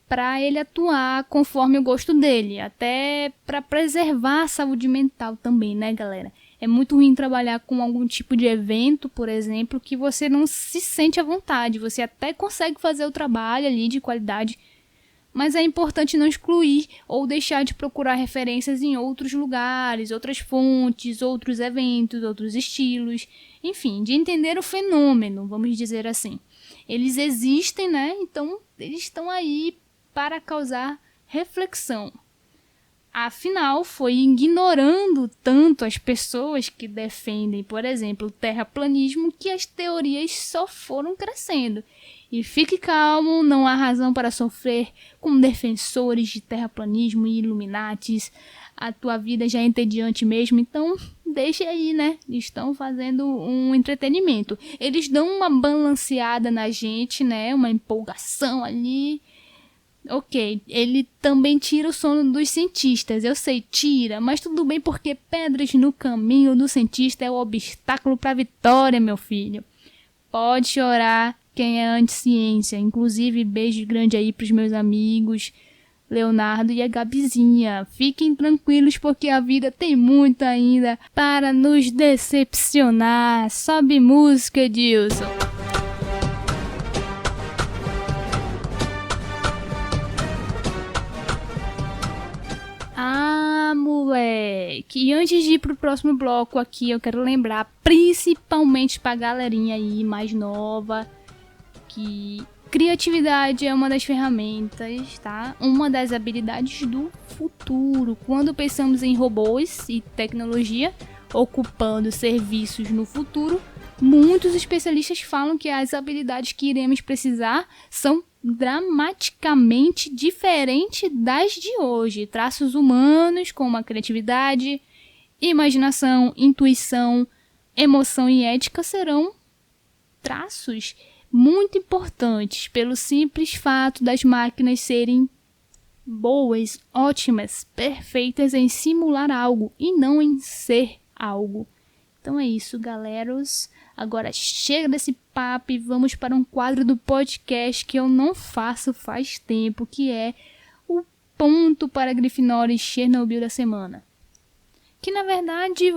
para ele atuar conforme o gosto dele, até para preservar a saúde mental também, né, galera? É muito ruim trabalhar com algum tipo de evento, por exemplo, que você não se sente à vontade. Você até consegue fazer o trabalho ali de qualidade, mas é importante não excluir ou deixar de procurar referências em outros lugares, outras fontes, outros eventos, outros estilos, enfim, de entender o fenômeno, vamos dizer assim. Eles existem, né? Então, eles estão aí para causar reflexão. Afinal, foi ignorando tanto as pessoas que defendem, por exemplo, o terraplanismo, que as teorias só foram crescendo. E fique calmo, não há razão para sofrer com defensores de terraplanismo e Illuminatis. A tua vida já é entediante mesmo, então deixa aí, né? Estão fazendo um entretenimento. Eles dão uma balanceada na gente, né? Uma empolgação ali. Ok, ele também tira o sono dos cientistas, eu sei, tira, mas tudo bem porque pedras no caminho do cientista é o obstáculo para a vitória, meu filho. Pode chorar quem é anti-ciência, inclusive beijo grande aí pros meus amigos Leonardo e a Gabizinha. Fiquem tranquilos porque a vida tem muito ainda para nos decepcionar. Sobe música, Edilson. E antes de ir pro próximo bloco aqui, eu quero lembrar, principalmente pra galerinha aí mais nova, que criatividade é uma das ferramentas, tá? Uma das habilidades do futuro. Quando pensamos em robôs e tecnologia ocupando serviços no futuro, muitos especialistas falam que as habilidades que iremos precisar são dramaticamente diferentes das de hoje. Traços humanos como a criatividade, imaginação, intuição, emoção e ética serão traços muito importantes pelo simples fato das máquinas serem boas, ótimas, perfeitas em simular algo e não em ser algo. Então é isso, galeras. Agora chega desse papo e vamos para um quadro do podcast que eu não faço faz tempo, que é o ponto para Grifinória e Chernobyl da semana. Que na verdade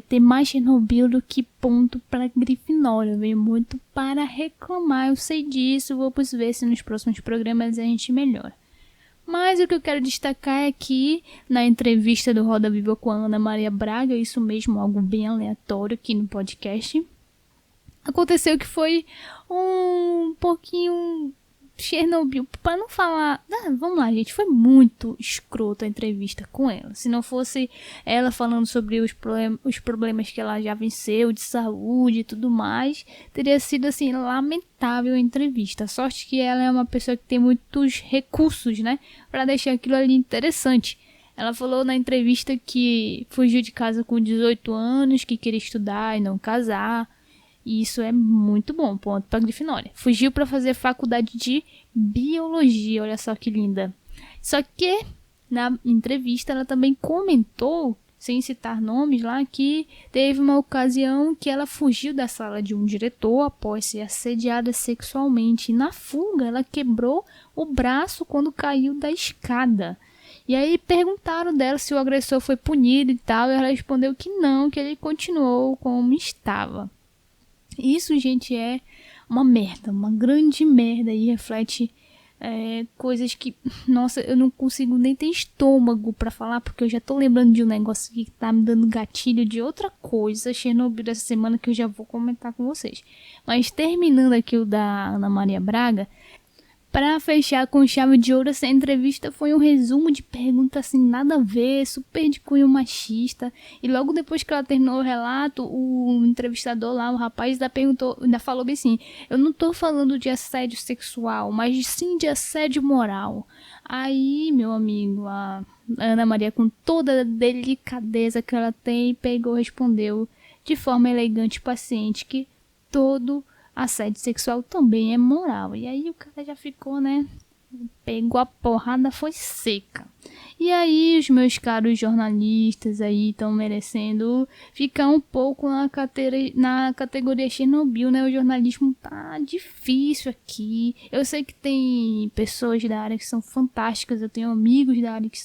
tem mais Chernobyl do que ponto para Grifinória. Veio muito para reclamar, eu sei disso. Vamos ver se nos próximos programas a gente melhora. Mas o que eu quero destacar é que na entrevista do Roda Viva com a Ana Maria Braga, isso mesmo, algo bem aleatório aqui no podcast, aconteceu que foi um pouquinho Chernobyl, para não falar... vamos lá, gente, foi muito escroto a entrevista com ela. Se não fosse ela falando sobre os problemas que ela já venceu de saúde e tudo mais, teria sido assim, lamentável a entrevista. Sorte que ela é uma pessoa que tem muitos recursos, né, para deixar aquilo ali interessante. Ela falou na entrevista que fugiu de casa com 18 anos, que queria estudar e não casar. E isso é muito bom, ponto para Grifinória. Fugiu para fazer faculdade de biologia, olha só que linda. Só que na entrevista ela também comentou, sem citar nomes lá, que teve uma ocasião que ela fugiu da sala de um diretor após ser assediada sexualmente. E na fuga ela quebrou o braço quando caiu da escada. E aí perguntaram dela se o agressor foi punido e tal, e ela respondeu que não, que ele continuou como estava. Isso, gente, é uma merda, uma grande merda, e reflete coisas que, nossa, eu não consigo nem ter estômago pra falar, porque eu já tô lembrando de um negócio aqui que tá me dando gatilho de outra coisa, Chernobyl dessa semana, que eu já vou comentar com vocês. Mas terminando aqui o da Ana Maria Braga, para fechar com chave de ouro, essa entrevista foi um resumo de perguntas assim, nada a ver, super de cunho machista. E logo depois que ela terminou o relato, o entrevistador lá, o rapaz, ainda falou bem assim: eu não tô falando de assédio sexual, mas sim de assédio moral. Aí, meu amigo, a Ana Maria, com toda a delicadeza que ela tem, pegou e respondeu de forma elegante e paciente que todo assédio sexual também é moral. E aí o cara já ficou, né? Pegou a porrada, foi seca. E aí os meus caros jornalistas aí estão merecendo ficar um pouco na categoria Chernobyl, né? O jornalismo tá difícil aqui. Eu sei que tem pessoas da área que são fantásticas, eu tenho amigos da área que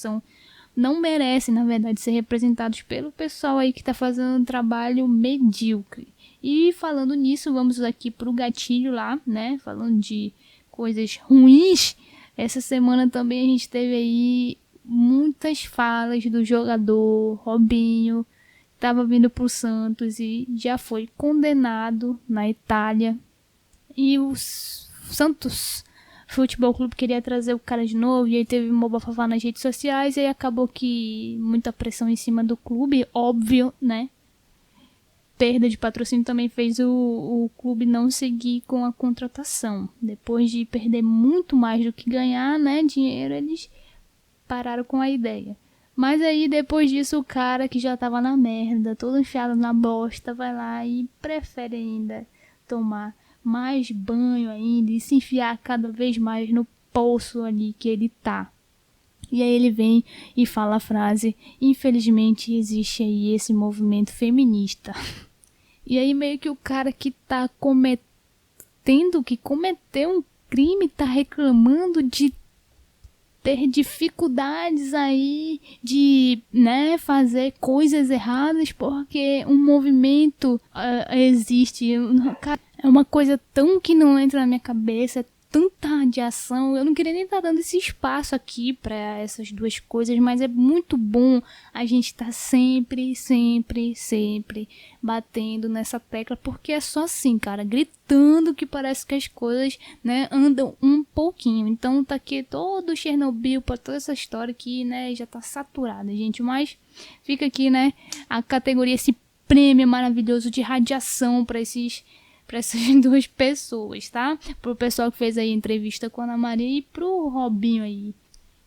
não merecem, na verdade, ser representados pelo pessoal aí que tá fazendo um trabalho medíocre. E falando nisso, vamos aqui pro gatilho lá, né? Falando de coisas ruins. Essa semana também a gente teve aí muitas falas do jogador Robinho, que estava vindo pro Santos e já foi condenado na Itália. E o Santos Futebol Clube queria trazer o cara de novo, e aí teve uma bafafá nas redes sociais, e aí acabou que muita pressão em cima do clube, óbvio, né? Perda de patrocínio também fez o clube não seguir com a contratação. Depois de perder muito mais do que ganhar, né, dinheiro, eles pararam com a ideia. Mas aí, depois disso, o cara que já tava na merda, todo enfiado na bosta, vai lá e prefere ainda tomar mais banho ainda e se enfiar cada vez mais no poço ali que ele tá. E aí ele vem e fala a frase: infelizmente existe aí esse movimento feminista. E aí meio que o cara que tá cometeu um crime tá reclamando de ter dificuldades aí de, né, fazer coisas erradas porque um movimento existe. Cara, é uma coisa tão que não entra na minha cabeça, é tanta radiação. Eu não queria nem estar dando esse espaço aqui para essas duas coisas, mas é muito bom a gente estar sempre batendo nessa tecla, porque é só assim, cara, gritando que parece que as coisas, né, andam um pouquinho. Então tá aqui todo Chernobyl, para toda essa história aqui, né, já tá saturada, gente, mas fica aqui, né, a categoria, esse prêmio maravilhoso de radiação para essas duas pessoas, tá? Pro pessoal que fez aí a entrevista com a Ana Maria e pro Robinho aí.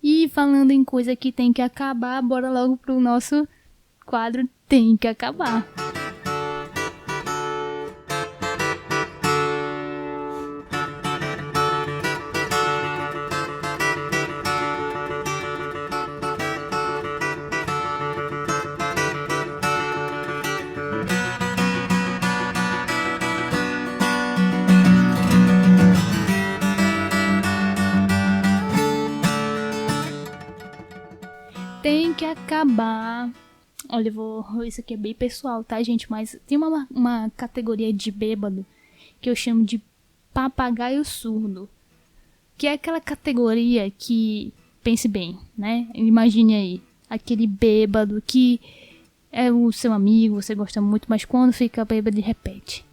E falando em coisa que tem que acabar, bora logo pro nosso quadro Tem que Acabar. Tem que acabar. Olha, isso aqui é bem pessoal, tá, gente? Mas tem uma categoria de bêbado que eu chamo de papagaio surdo. Que é aquela categoria que, pense bem, né? Imagine aí, aquele bêbado que é o seu amigo, você gosta muito, mas quando fica bêbado ele repete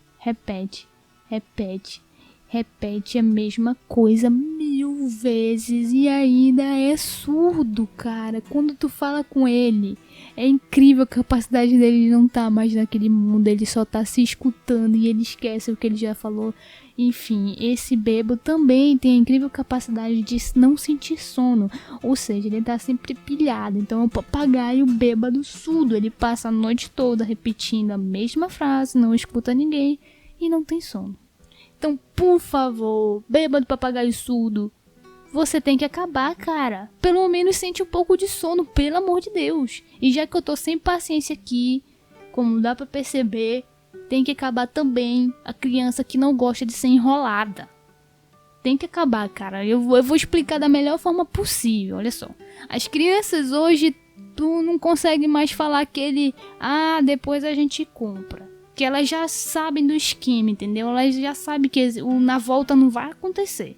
a mesma coisa 1000 vezes e ainda é surdo, cara. Quando tu fala com ele, é incrível a capacidade dele de não tá mais naquele mundo, ele só tá se escutando e ele esquece o que ele já falou. Enfim, esse bêbado também tem a incrível capacidade de não sentir sono, ou seja, ele tá sempre pilhado. Então é um papagaio bêbado surdo, ele passa a noite toda repetindo a mesma frase, não escuta ninguém e não tem sono. Então, por favor, bêbado papagaio surdo, você tem que acabar, cara. Pelo menos sente um pouco de sono, pelo amor de Deus. E já que eu tô sem paciência aqui, como dá pra perceber, tem que acabar também a criança que não gosta de ser enrolada. Tem que acabar, cara. Eu vou explicar da melhor forma possível, olha só. As crianças hoje, tu não consegue mais falar aquele, depois a gente compra. Que elas já sabem do esquema, entendeu? Elas já sabem que na volta não vai acontecer.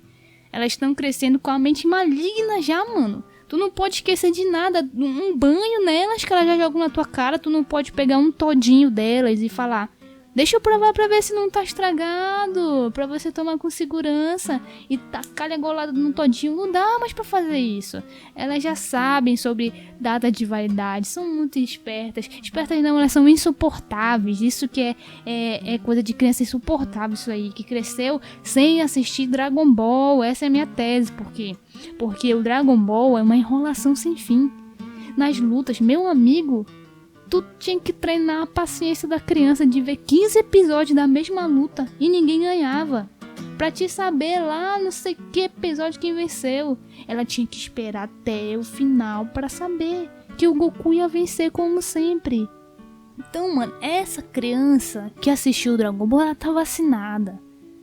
Elas estão crescendo com a mente maligna já, mano. Tu não pode esquecer de nada. Um banho nelas que elas já jogam na tua cara. Tu não pode pegar um todinho delas e falar: deixa eu provar pra ver se não tá estragado, pra você tomar com segurança e tacar-lhe a golada no todinho. Não dá mais pra fazer isso. Elas já sabem sobre data de validade, são muito espertas. Espertas não, elas são insuportáveis. Isso que é coisa de criança insuportável, isso aí. Que cresceu sem assistir Dragon Ball. Essa é a minha tese. Por quê? Porque o Dragon Ball é uma enrolação sem fim. Nas lutas, meu amigo, tu tinha que treinar a paciência da criança de ver 15 episódios da mesma luta e ninguém ganhava. Pra te saber lá não sei que episódio quem venceu. Ela tinha que esperar até o final pra saber que o Goku ia vencer como sempre. Então, mano, essa criança que assistiu o Dragon Ball, ela tá vacinada.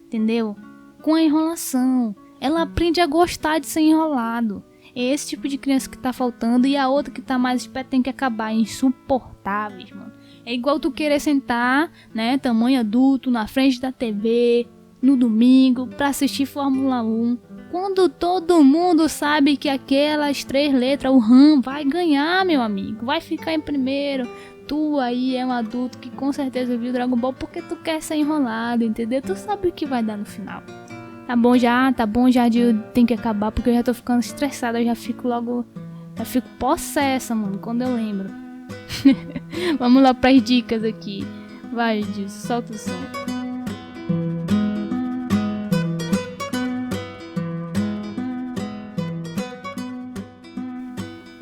Entendeu? Com a enrolação. Ela aprende a gostar de ser enrolado. É esse tipo de criança que tá faltando. E a outra que tá mais esperta tem que acabar. Insuportáveis, mano. É igual tu querer sentar, né, tamanho adulto, na frente da TV, no domingo, pra assistir Fórmula 1. Quando todo mundo sabe que aquelas 3 letras, o RAM, vai ganhar, meu amigo. Vai ficar em primeiro. Tu aí é um adulto que com certeza viu Dragon Ball porque tu quer ser enrolado, entendeu? Tu sabe o que vai dar no final. Tá bom já de tem que acabar, porque eu já tô ficando estressada, eu fico possessa, mano, quando eu lembro. Vamos lá pras dicas aqui. Vai, Gil, solta o som.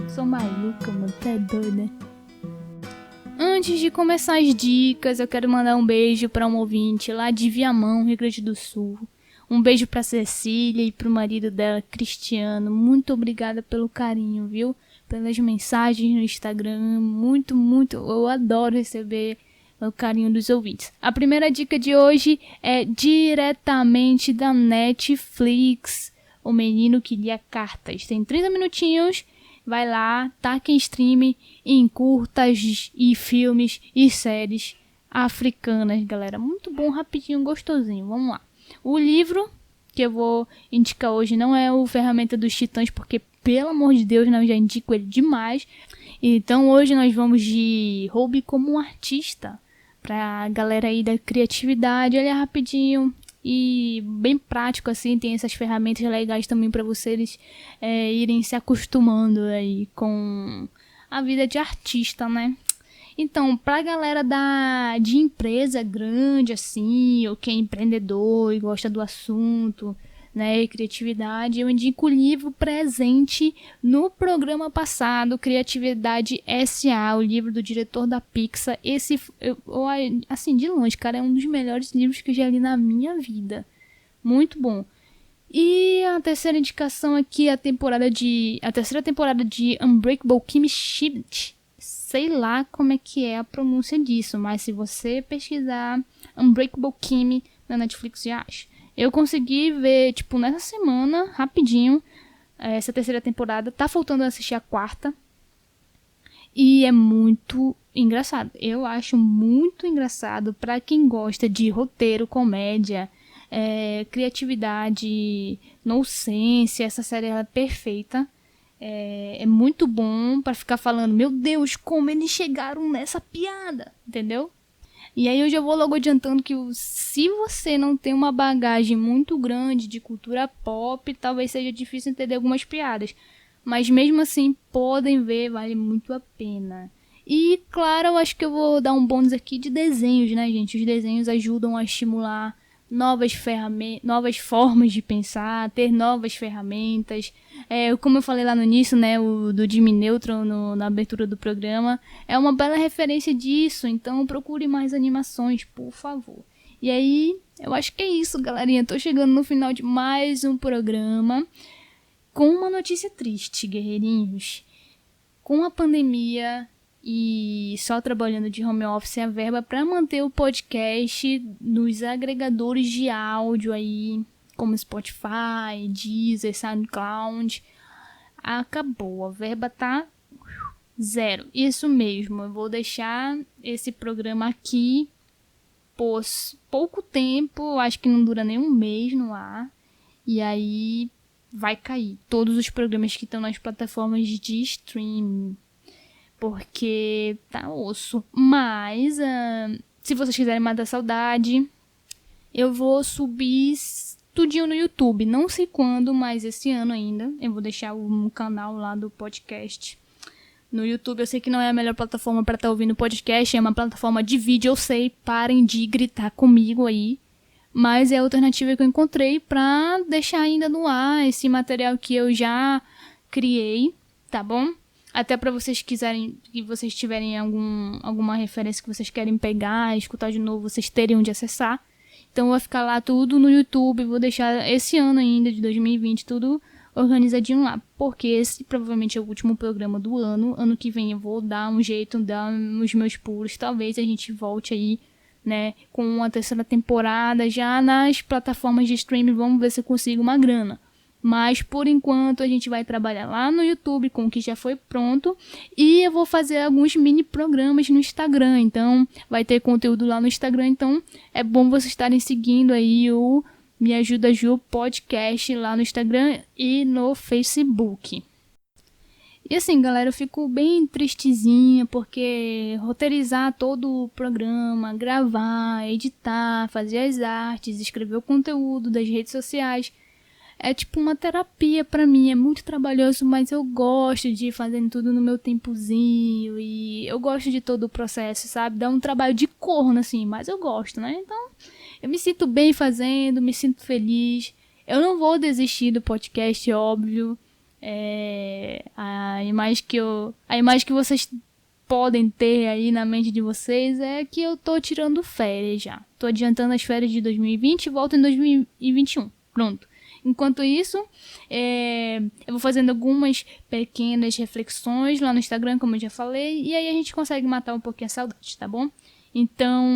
Sou maluca, mano, tu é doida. Antes de começar as dicas, eu quero mandar um beijo pra um ouvinte lá de Viamão, Rio Grande do Sul. Um beijo pra Cecília e pro marido dela, Cristiano. Muito obrigada pelo carinho, viu? Pelas mensagens no Instagram. Muito, eu adoro receber o carinho dos ouvintes. A primeira dica de hoje é diretamente da Netflix. O Menino que Lia Cartas. Tem 30 minutinhos. Vai lá, taca em stream em curtas e filmes e séries africanas, galera. Muito bom, rapidinho, gostosinho. Vamos lá. O livro que eu vou indicar hoje não é o Ferramenta dos Titãs, porque, pelo amor de Deus, né, eu já indico ele demais. Então hoje nós vamos de Hobby como um Artista, pra galera aí da criatividade. Ele é rapidinho e bem prático, assim, tem essas ferramentas legais também para vocês irem se acostumando aí com a vida de artista, né? Então, pra galera de empresa grande, assim, ou que é empreendedor e gosta do assunto, né, e criatividade, eu indico o livro presente no programa passado, Criatividade S.A., o livro do diretor da Pixar. Esse, assim, de longe, cara, é um dos melhores livros que eu já li na minha vida. Muito bom. E a terceira indicação aqui é a terceira temporada de Unbreakable Kimmy Schmidt. Sei lá como é que é a pronúncia disso, mas se você pesquisar Unbreakable Kimmy na Netflix já acha. Eu consegui ver, tipo, nessa semana, rapidinho, essa terceira temporada. Tá faltando assistir a quarta. E é muito engraçado. Eu acho muito engraçado pra quem gosta de roteiro, comédia, criatividade, nonsense. Essa série ela é perfeita. É muito bom pra ficar falando, meu Deus, como eles chegaram nessa piada, entendeu? E aí eu já vou logo adiantando que se você não tem uma bagagem muito grande de cultura pop, talvez seja difícil entender algumas piadas. Mas mesmo assim, podem ver, vale muito a pena. E claro, eu acho que eu vou dar um bônus aqui de desenhos, né, gente? Os desenhos ajudam a estimular novas formas de pensar, ter novas ferramentas. Como eu falei lá no início, né, o do Jimmy Neutron na abertura do programa, é uma bela referência disso, então procure mais animações, por favor. E aí, eu acho que é isso, galerinha. Tô chegando no final de mais um programa com uma notícia triste, guerreirinhos. Com a pandemia e só trabalhando de home office, a verba para manter o podcast nos agregadores de áudio aí, como Spotify, Deezer, SoundCloud, acabou. A verba tá zero. Isso mesmo, eu vou deixar esse programa aqui por pouco tempo, acho que não dura nem um mês no ar, e aí vai cair todos os programas que estão nas plataformas de streaming, porque tá osso. Mas, se vocês quiserem matar a saudade, eu vou subir tudinho no YouTube. Não sei quando, mas esse ano ainda. Eu vou deixar um canal lá do podcast no YouTube. Eu sei que não é a melhor plataforma para estar ouvindo podcast, é uma plataforma de vídeo, eu sei. Parem de gritar comigo aí. Mas é a alternativa que eu encontrei para deixar ainda no ar esse material que eu já criei, tá bom? Até para vocês quiserem, que vocês tiverem alguma referência que vocês querem pegar, escutar de novo, vocês terem onde acessar. Então vai ficar lá tudo no YouTube, vou deixar esse ano ainda, de 2020, tudo organizadinho lá. Porque esse provavelmente é o último programa do ano. Ano que vem eu vou dar um jeito, dar os meus pulos. Talvez a gente volte aí, né, com a terceira temporada já nas plataformas de streaming. Vamos ver se eu consigo uma grana. Mas, por enquanto, a gente vai trabalhar lá no YouTube com o que já foi pronto. E eu vou fazer alguns mini programas no Instagram. Então, vai ter conteúdo lá no Instagram. Então, é bom vocês estarem seguindo aí o Me Ajuda Ju Podcast lá no Instagram e no Facebook. E assim, galera, eu fico bem tristezinha porque roteirizar todo o programa, gravar, editar, fazer as artes, escrever o conteúdo das redes sociais... é tipo uma terapia pra mim, é muito trabalhoso, mas eu gosto de ir fazendo tudo no meu tempozinho e eu gosto de todo o processo, sabe? Dá um trabalho de corno, assim, mas eu gosto, né? Então, eu me sinto bem fazendo, me sinto feliz. Eu não vou desistir do podcast, óbvio. A imagem que vocês podem ter aí na mente de vocês é que eu tô tirando férias já. Tô adiantando as férias de 2020 e volto em 2021. Pronto. Enquanto isso, eu vou fazendo algumas pequenas reflexões lá no Instagram, como eu já falei, e aí a gente consegue matar um pouquinho a saudade, tá bom? Então,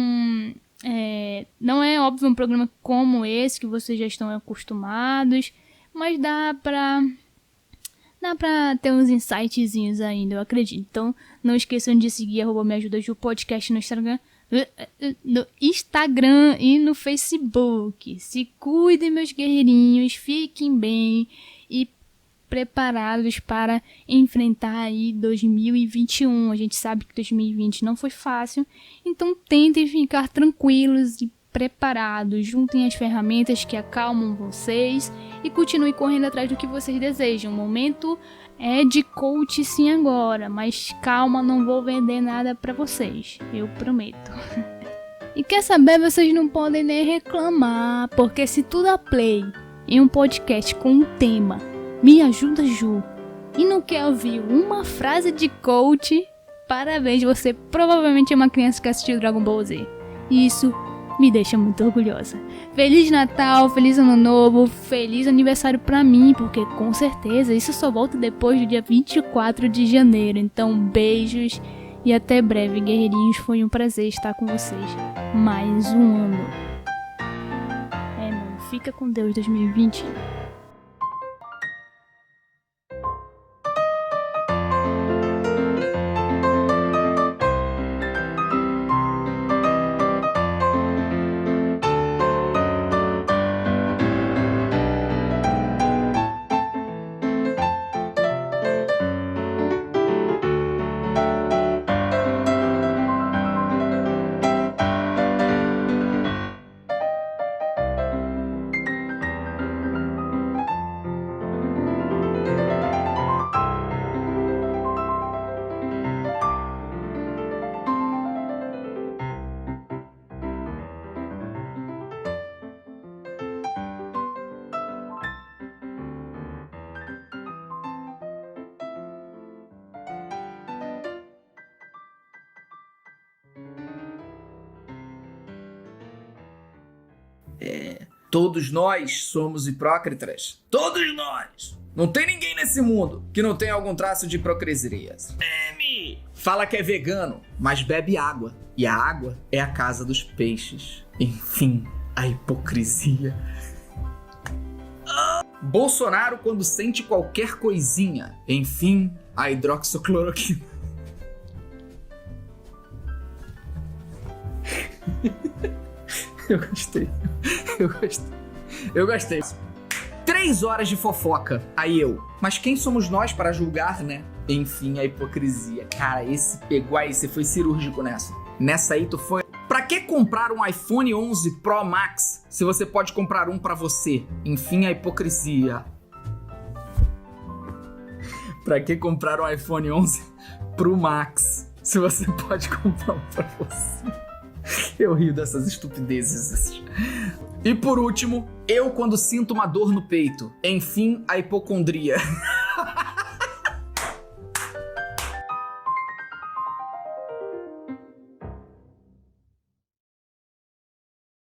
não é óbvio um programa como esse, que vocês já estão acostumados, mas dá pra ter uns insightzinhos ainda, eu acredito. Então, não esqueçam de seguir @meajudaju podcast no Instagram, no Instagram e no Facebook. Se cuidem, meus guerreirinhos, fiquem bem e preparados para enfrentar aí 2021. A gente sabe que 2020 não foi fácil, então tentem ficar tranquilos e preparados. Juntem as ferramentas que acalmam vocês e continuem correndo atrás do que vocês desejam. O momento é de coach sim agora, mas calma, não vou vender nada pra vocês, eu prometo. E quer saber, vocês não podem nem reclamar, porque se tu dá play em um podcast com um tema Me Ajuda Ju e não quer ouvir uma frase de coach, parabéns, você provavelmente é uma criança que assistiu Dragon Ball Z. Isso me deixa muito orgulhosa. Feliz Natal, feliz Ano Novo, feliz aniversário pra mim, porque com certeza isso só volta depois do dia 24 de janeiro. Então beijos e até breve, guerreirinhos. Foi um prazer estar com vocês mais um ano. Mano, fica com Deus 2020. Todos nós somos hipócritas. Todos nós. Não tem ninguém nesse mundo que não tenha algum traço de hipocrisia. Fala que é vegano, mas bebe água. E a água é a casa dos peixes. Enfim, a hipocrisia. Bolsonaro quando sente qualquer coisinha. Enfim, a hidroxicloroquina. Eu gostei. 3 horas de fofoca. Aí eu. Mas quem somos nós para julgar, né? Enfim, a hipocrisia. Cara, esse pegou aí, você foi cirúrgico nessa. Nessa aí tu foi. Pra que comprar um iPhone 11 Pro Max se você pode comprar um pra você? Enfim, a hipocrisia. Pra que comprar um iPhone 11 Pro Max se você pode comprar um pra você? Eu rio dessas estupidezes. E por último, eu quando sinto uma dor no peito. Enfim, a hipocondria.